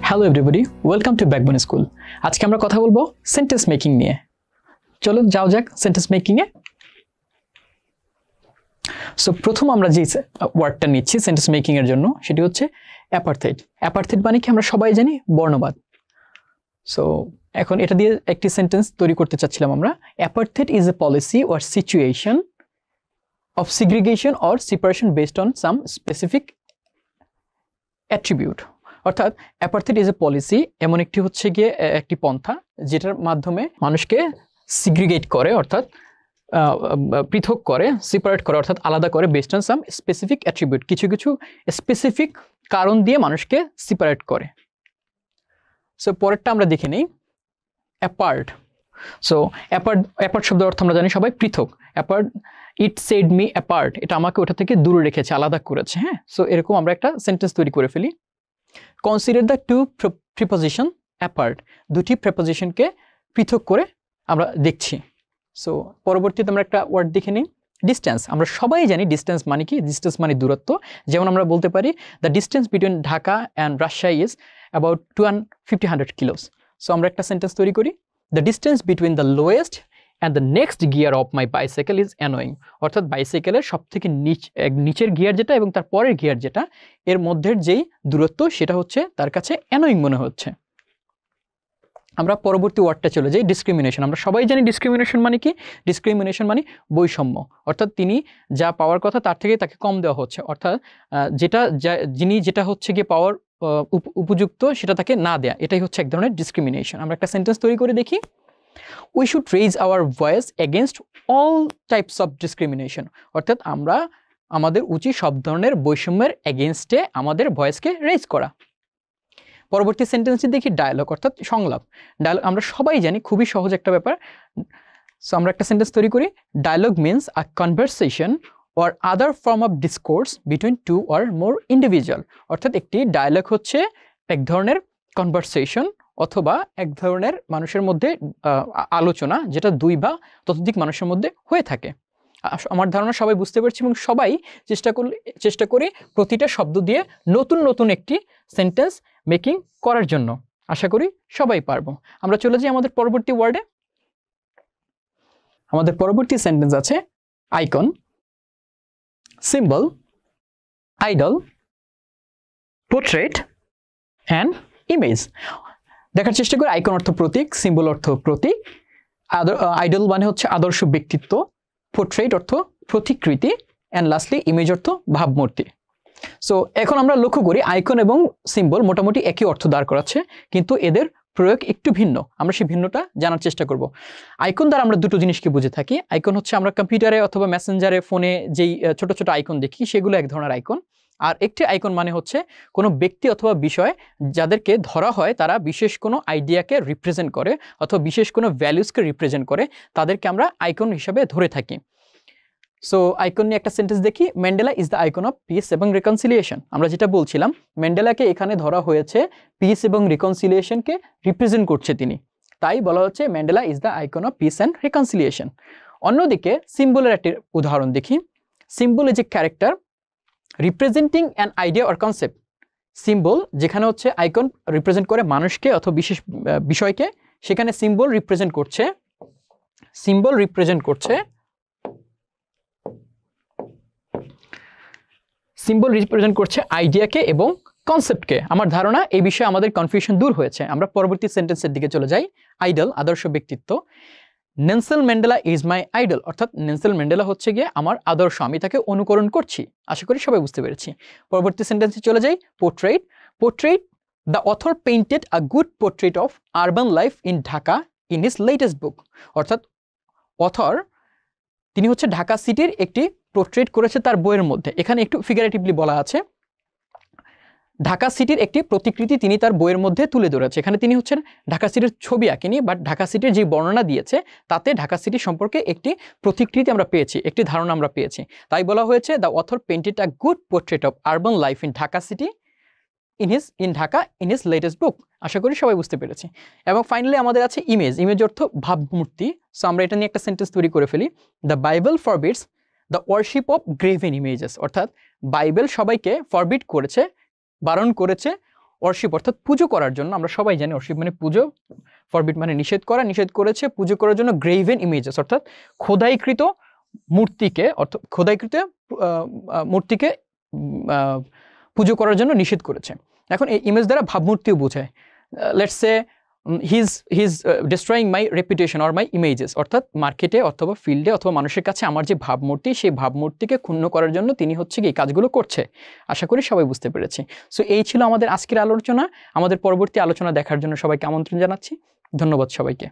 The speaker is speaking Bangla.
Hello everybody, welcome to backbone school. আজকে আমরা কথা বলবো সেন্টেন্স মেকিং নিয়ে। চলো যাও যাক সেন্টেন্স মেকিংয়ে। সো প্রথম আমরা যে ওয়ার্ডটা নিচ্ছি সেন্টেন্স মেকিংয়ের জন্য সেটি হচ্ছে অ্যাপার্থাইড। অ্যাপার্থাইড মানে কি আমরা সবাই জানি বর্ণবাদ। সো এখন এটা দিয়ে একটি সেন্টেন্স তৈরি করতে চাচ্ছিলাম আমরা। Apartheid is a policy or situation of segregation or separation based on some specific attribute. অর্থাৎ অ্যাপার্থাইড ইজ এ পলিসি এমন একটি হচ্ছে গিয়ে একটি পন্থা যেটার মাধ্যমে মানুষকে সিগ্রিগেট করে, অর্থাৎ পৃথক করে, সেপারেট করে, অর্থাৎ আলাদা করে based on some specific attribute, কিছু কিছু স্পেসিফিক কারণ দিয়ে মানুষকে সেপারেট করে। সো পরেরটা আমরা দেখে নিই, অ্যাপার্ট। সো অ্যাপার্ট শব্দের অর্থ আমরা জানি সবাই পৃথক। অ্যাপার্ট, ইট সেড মি অ্যাপার্ট, এটা আমাকে ওটা থেকে দূরে রেখেছে, আলাদা করেছে। হ্যাঁ, সো এরকম আমরা একটা সেন্টেন্স তৈরি করে ফেলি। Consider the two preposition apart, দুটি প্রিপোজিশনকে পৃথক করে আমরা দেখছি। সো পরবর্তীতে আমরা একটা ওয়ার্ড দেখে নিই, ডিস্টেন্স। আমরা সবাই জানি ডিস্টেন্স মানে কি, ডিস্টেন্স মানে দূরত্ব। যেমন আমরা বলতে পারি the distance between Dhaka and Rajshahi is about 250 kilos. So আমরা একটা সেন্টেন্স তৈরি করি, the distance between the lowest and the next gear of my bicycle is annoying. অর্থাৎ বাইসাইকেলের সব থেকে নিচের গিয়ার যেটা এবং তার পরের গিয়ার যেটা, এর মধ্যের যেই দূরত্ব সেটা হচ্ছে তার কাছে অ্যানোয়িং মনে হচ্ছে। আমরা পরবর্তী ওয়ার্ডটা চলে যাই, ডিসক্রিমিনেশন। আমরা সবাই জানি ডিসক্রিমিনেশন মানে কি, ডিসক্রিমিনেশন মানে বৈষম্য। অর্থাৎ তিনি যা পাওয়ার কথা তার থেকে তাকে কম দেওয়া হচ্ছে, অর্থাৎ যিনি যেটা হচ্ছে গিয়ে পাওয়ার উপযুক্ত সেটা তাকে না দেয়া, এটাই হচ্ছে এক ধরনের ডিসক্রিমিনেশন। আমরা একটা সেন্টেন্স তৈরি করে দেখি, we should raise our voice against all types of discrimination. অর্থাৎ আমাদের উচিত সব ধরনের বৈষম্যের এগেনস্টে আমাদের ভয়েসকে রেজ করা। পরবর্তী সেন্টেন্সে দেখি ডায়ালগ, অর্থাৎ সংলাপ। ডায়ালগ আমরা সবাই জানি খুবই সহজ একটা ব্যাপার। সো আমরা একটা সেন্টেন্স তৈরি করি, dialogue means a conversation or other form of discourse between two or more individual. অর্থাৎ একটি ডায়ালগ হচ্ছে এক ধরনের কনভারসেশন অথবা এক ধরনের মানুষের মধ্যে আলোচনা, যেটা দুই বা ততোধিক মানুষের মধ্যে হয়ে থাকে। আমার ধারণা সবাই বুঝতে পারছি এবং সবাই চেষ্টা করি প্রতিটা শব্দ দিয়ে নতুন নতুন একটি সেন্টেন্স মেকিং করার জন্য। আশা করি সবাই পারবো। আমরা চলে যাই আমাদের পরবর্তী ওয়ার্ডে। আমাদের পরবর্তী সেন্টেন্স আছে icon, symbol, idol, portrait and image. দেখার চেষ্টা করি, আইকন অর্থ প্রতীক, সিম্বল অর্থ প্রতীক, আইডল মানে হচ্ছে আদর্শ ব্যক্তিত্ব, পোর্ট্রেট অর্থ প্রতিকৃতি, অ্যান্ড লাস্টলি ইমেজ অর্থ ভাবমূর্তি। সো এখন আমরা লক্ষ্য করি আইকন এবং সিম্বল মোটামুটি একই অর্থ দাঁড় করাচ্ছে, কিন্তু এদের প্রয়োগ একটু ভিন্ন। আমরা সেই ভিন্নটা জানার চেষ্টা করব। আইকন দ্বারা আমরা দুটো জিনিসকে বুঝে থাকি। আইকন হচ্ছে আমরা কম্পিউটারে অথবা মেসেঞ্জারে, ফোনে যেই ছোট ছোট আইকন দেখি সেগুলো এক ধরনের আইকন। আর একটি আইকন মানে হচ্ছে কোনো ব্যক্তি অথবা বিষয় যাদেরকে ধরা হয় তারা বিশেষ কোনো আইডিয়াকে রিপ্রেজেন্ট করে অথবা বিশেষ কোনো ভ্যালুসকে রিপ্রেজেন্ট করে, তাদেরকে আমরা আইকন হিসাবে ধরে থাকি। সো আইকন নিয়ে একটা সেন্টেন্স দেখি, Mandela is the icon of piece এবং রিকনসিলিয়েশন। আমরা যেটা বলছিলাম, ম্যান্ডেলাকে এখানে ধরা হয়েছে পিস এবং রিকনসিলিয়েশনকে রিপ্রেজেন্ট করছে তিনি, তাই বলা হচ্ছে Mandela is the icon of piece and reconciliation. অন্যদিকে সিম্বলের একটি উদাহরণ দেখি, symbol is a character representing an idea or concept. Symbol যেখানে হচ্ছে আইকন রিপ্রেজেন্ট করে মানুষকে অথবা বিশেষ বিষয়কে, সেখানে সিম্বল রিপ্রেজেন্ট করছে আইডিয়াকে এবং কনসেপ্টকে। আমার ধারণা এই বিষয়ে আমাদের কনফিউশন দূর হয়েছে। আমরা পরবর্তী সেন্টেন্সের দিকে চলে যাই, আইডল আদর্শ ব্যক্তিত্ব। Nelson Mandela is my idol, অর্থাৎ নেলসন ম্যান্ডেলা হচ্ছে গিয়ে আমার আদর্শ, আমি তাকে অনুকরণ করছি। আশা করি সবাই বুঝতে পেরেছি। পরবর্তী সেন্টেন্সে চলে যাই, portrait. Portrait, the author painted a good portrait of urban life in Dhaka in his latest book. অর্থাৎ অথর তিনি হচ্ছে ঢাকা সিটির একটি পোর্ট্রেট করেছে তার বইয়ের মধ্যে। এখানে একটু ফিগারেটিভলি বলা আছে, ঢাকা সিটির একটি প্রতিকৃতি তিনি তার বইয়ের মধ্যে তুলে ধরেছে। এখানে তিনি হচ্ছেন ঢাকা সিটির ছবি আঁকেনি, বাট ঢাকা সিটির যে বর্ণনা দিয়েছে তাতে ঢাকা সিটি সম্পর্কে একটি প্রতিকৃতি আমরা পেয়েছি, একটি ধারণা আমরা পেয়েছি। তাই বলা হয়েছে the author painted a good portrait of urban life in Dhaka city in Dhaka in his latest book. আশা করি সবাই বুঝতে পেরেছি। এবং ফাইনালি আমাদের আছে ইমেজ। ইমেজ অর্থ ভাবমূর্তি। সো আমরা এটা নিয়ে একটা সেন্টেন্স তৈরি করে ফেলি, the Bible forbids the worship of graven images. অর্থাৎ বাইবেল সবাইকে ফরবিড করেছে, বারণ করেছে ওয়ার্শিপ অর্থাৎ পুজো করার জন্য, আমরা সবাই জানি ওয়ার্শিপ মানে পুজো, ফরবিড মানে নিষেধ করা, নিষেধ করেছে পুজো করার জন্য গ্রেভেন ইমেজেস অর্থাৎ খোদাইকৃত মূর্তিকে, অর্থাৎ খোদাইকৃত মূর্তিকে পুজো করার জন্য নিষেধ করেছে। এখন এই ইমেজ দ্বারা ভাবমূর্তিও বোঝায়। Let's say his destroying my reputation or my images, অর্থাৎ মার্কেটে অথবা ফিল্ডে অথবা মানুষের কাছে আমার যে ভাবমূর্তি, সেই ভাবমূর্তিকে ক্ষুণ্ণ করার জন্য তিনি হচ্ছে কি এই কাজগুলো করছে। আশা করি সবাই বুঝতে পেরেছি। সো এই ছিল আমাদের আজকের আলোচনা। আমাদের পরবর্তী আলোচনা দেখার জন্য সবাইকে আমন্ত্রণ জানাচ্ছি। ধন্যবাদ সবাইকে।